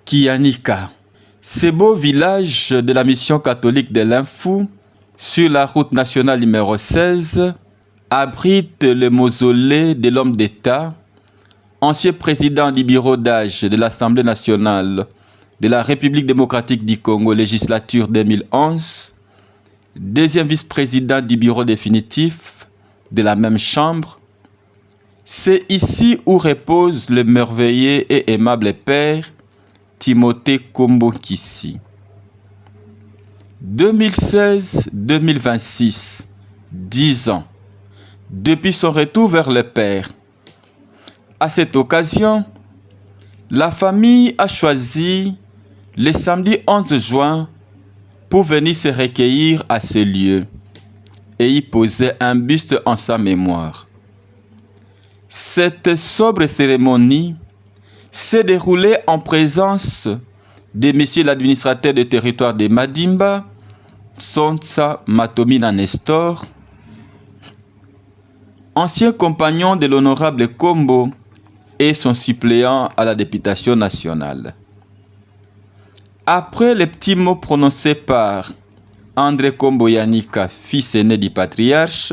Kianika. Ce beau village de la mission catholique de l'Infou, sur la route nationale numéro 16, abrite le mausolée de l'homme d'État, ancien président du bureau d'âge de l'Assemblée nationale de la République démocratique du Congo, législature 2011, deuxième vice-président du bureau définitif de la même chambre. C'est ici où repose le merveilleux et aimable père Timothée Kombo Kissi. 2016-2026, 10 ans, depuis son retour vers le Père. À cette occasion, la famille a choisi le samedi 11 juin pour venir se recueillir à ce lieu et y poser un buste en sa mémoire. Cette sobre cérémonie s'est déroulée en présence de monsieur l'administrateur du territoire de Madimba, Sonsa Matomina Nestor, ancien compagnon de l'honorable Kombo et son suppléant à la députation nationale. Après les petits mots prononcés par André Kombo Yanika, fils aîné du patriarche,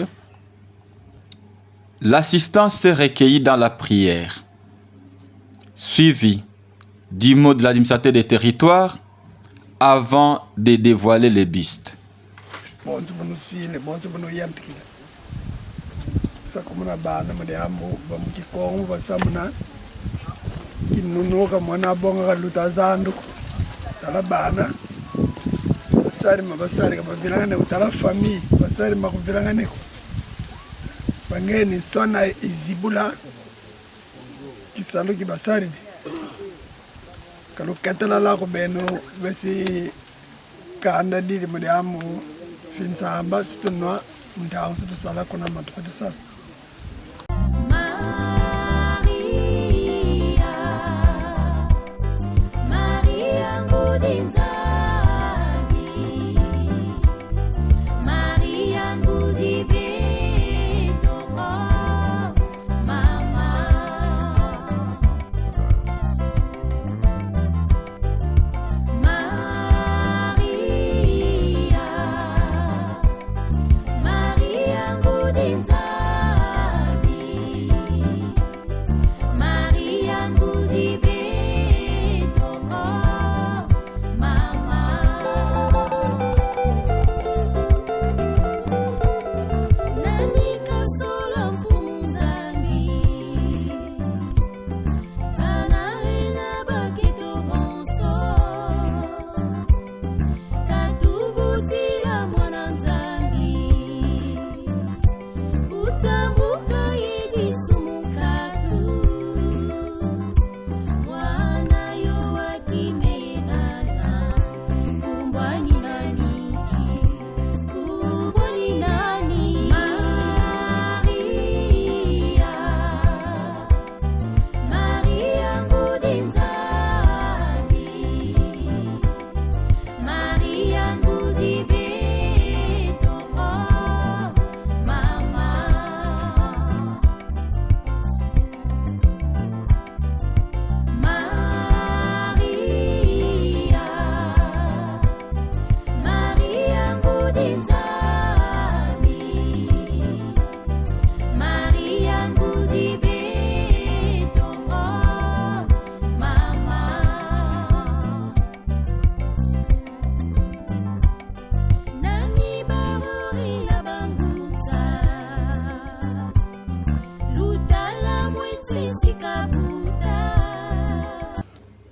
l'assistance s'est recueillie dans la prière, suivi du mot de l'administrateur des territoires avant de dévoiler le buste. Kalau ketela la ko beno besi kanda diri mo diamu fin samba situnwa mtao situ sala kuna matupati sala.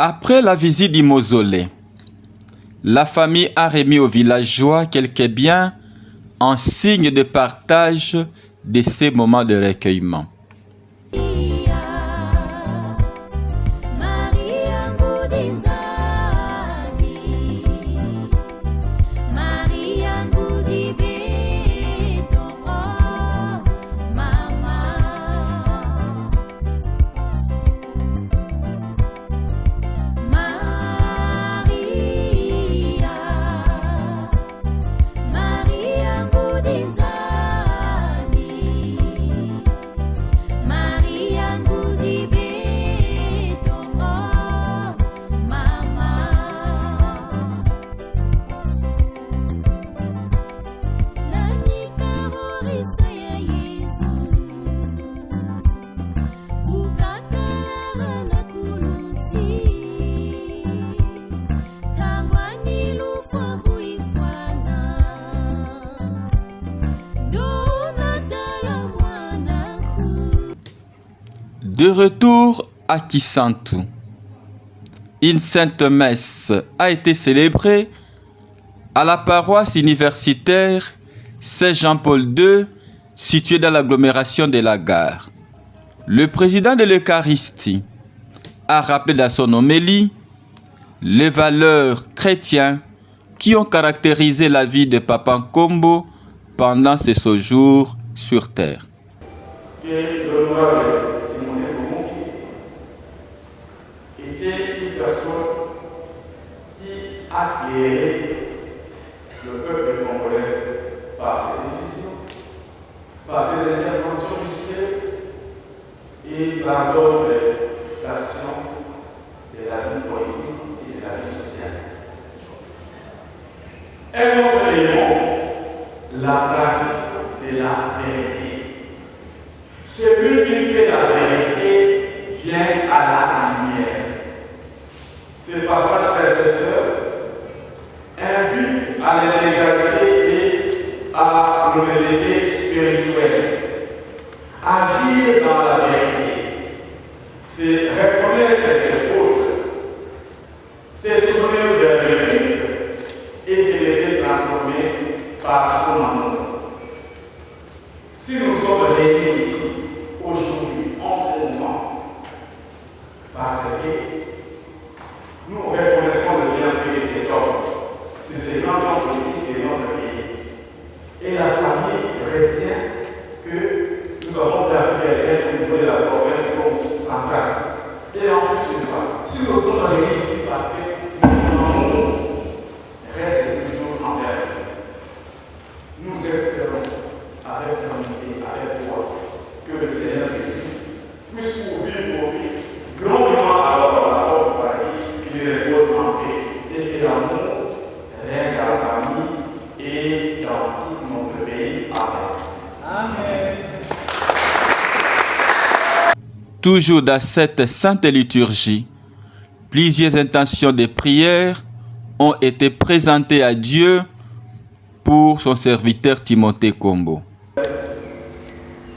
Après la visite du mausolée, la famille a remis aux villageois quelques biens en signe de partage de ces moments de recueillement. De retour à Kisantu, une sainte messe a été célébrée à la paroisse universitaire Saint Jean-Paul II, située dans l'agglomération de la Gare. Le président de l'Eucharistie a rappelé dans son homélie les valeurs chrétiennes qui ont caractérisé la vie de Papa Nkombo pendant ses séjours sur terre. Était une personne qui a éclairé le peuple congolais par ses décisions, par ses interventions musclées et par d'autres actions de la vie politique et de la vie sociale. Un autre élément, la pratique de la vérité. Celui qui fait la vérité vient à la lumière. Ces passages, frères et sœurs, invitent à l'intégralité et à l'honnêteté spirituelle. Agir dans la vérité, c'est reconnaître ses fautes, c'est tourner vers le Christ et se laisser transformer par son amour. Si nous sommes réunis ici, aujourd'hui, en ce moment, parce que nous reconnaissons le bienfait de cet homme, de ces grands hommes politiques de notre pays, et la famille chrétienne que nous avons perdu au niveau de la province comme centrale. Et en plus de ça, si nous sommes dans l'église ici, parce que nous reste toujours envers nous espérons, avec fermeté, avec foi, que le Seigneur Jésus puisse ouvrir pour lui grandement alors la porte du paradis qui lui repose en paix et que l'amour règne dans la famille et dans tout notre pays. Amen. Amen. Toujours dans cette sainte liturgie, plusieurs intentions de prière ont été présentées à Dieu pour son serviteur Timothée Kombo.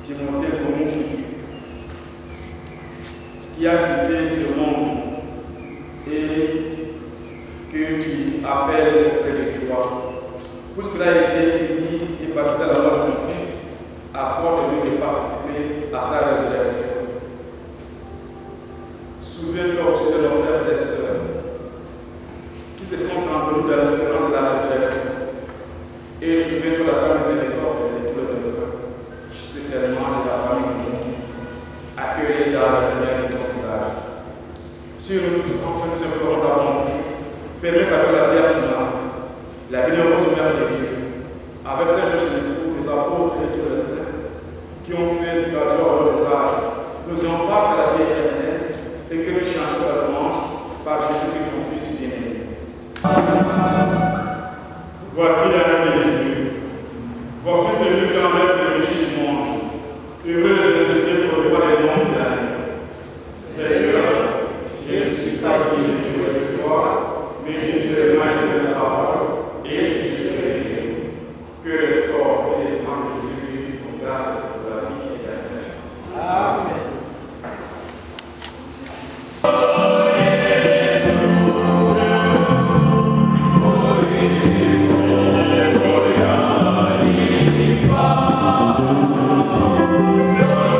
Timothée Kombo, qui a quitté ce monde et que tu appelles auprès de toi, puisqu'il a été uni et baptisé à la mort du Christ, accorde-lui de participer à sa résurrection. Souviens-toi aussi de nos frères et sœurs qui se sont endormis dans l'espérance de la résurrection. Et souviens-toi de ta miséricorde de tous les frères, spécialement de la famille de Christ, accueillie dans la lumière de ton visage. Sur nous tous, enfin, nous implorons ta bonté, permets qu'avec la Vierge Marie, la bienheureuse Mère de Dieu, avec Saint Joseph, les apôtres et tous les saints, qui ont fait de la joie des âges, nous ayons part de la vie éternelle et que nous chantions la louange par Jésus-Christ, ton Fils bien-aimé. Voici la main de Dieu. Voici celui qui enlève le péché du monde. Heureux les invités pour le roi des mondes de l'année. Seigneur, je ne suis pas digne de recevoir, mais dis seulement et seule parole, et je serai guéri. Que le corps et le sang de Jésus-Christ vous gardent pour la vie éternelle. Amen. Gloria,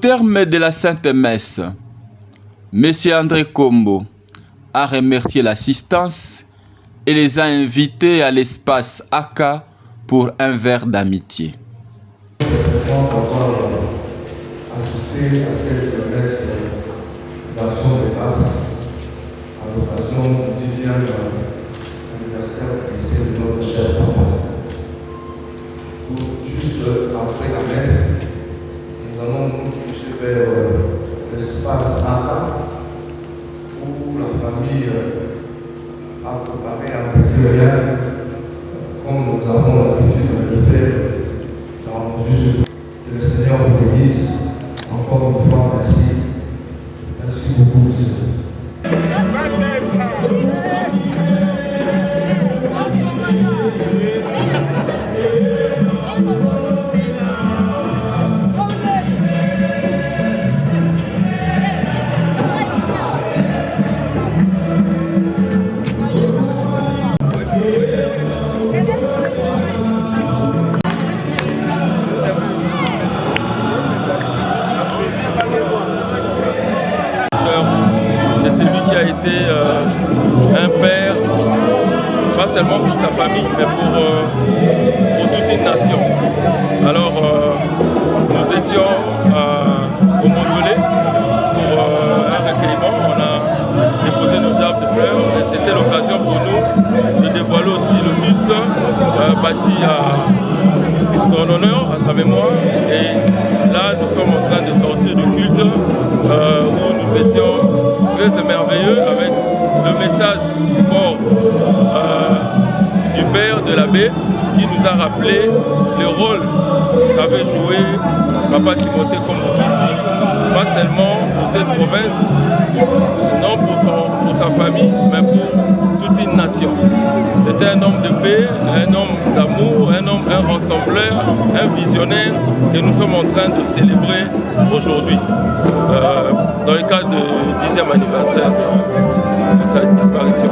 terme de la Sainte Messe, M. André Kombo a remercié l'assistance et les a invités à l'espace Aka pour un verre d'amitié. D'avoir assisté à cette messe d'action de grâce à l'occasion du 10e anniversaire du décès de notre cher papa. Juste après la messe, nous allons nous diriger vers l'espace Aka où la famille a préparé un petit rien comme nous avons l'habitude de le faire dans nos us. Que le Seigneur vous bénisse. Encore une fois, merci. Merci beaucoup. Un père, pas seulement pour sa famille, mais pour toute une nation. Alors, nous étions au mausolée pour un recueillement. On a déposé nos gerbes de fleurs et c'était l'occasion pour nous de dévoiler aussi le buste bâti à son honneur, à sa mémoire. Et là, nous sommes en train de sortir du culte où nous étions très émerveilleux avec le message fort du père de l'abbé qui nous a rappelé le rôle qu'avait joué Papa Timothée Kombokisi, pas seulement pour cette province, non pour sa famille, mais pour toute une nation. C'était un homme de paix, un homme d'amour, un rassembleur, un visionnaire que nous sommes en train de célébrer aujourd'hui, dans le cadre du 10e anniversaire de sa disparition.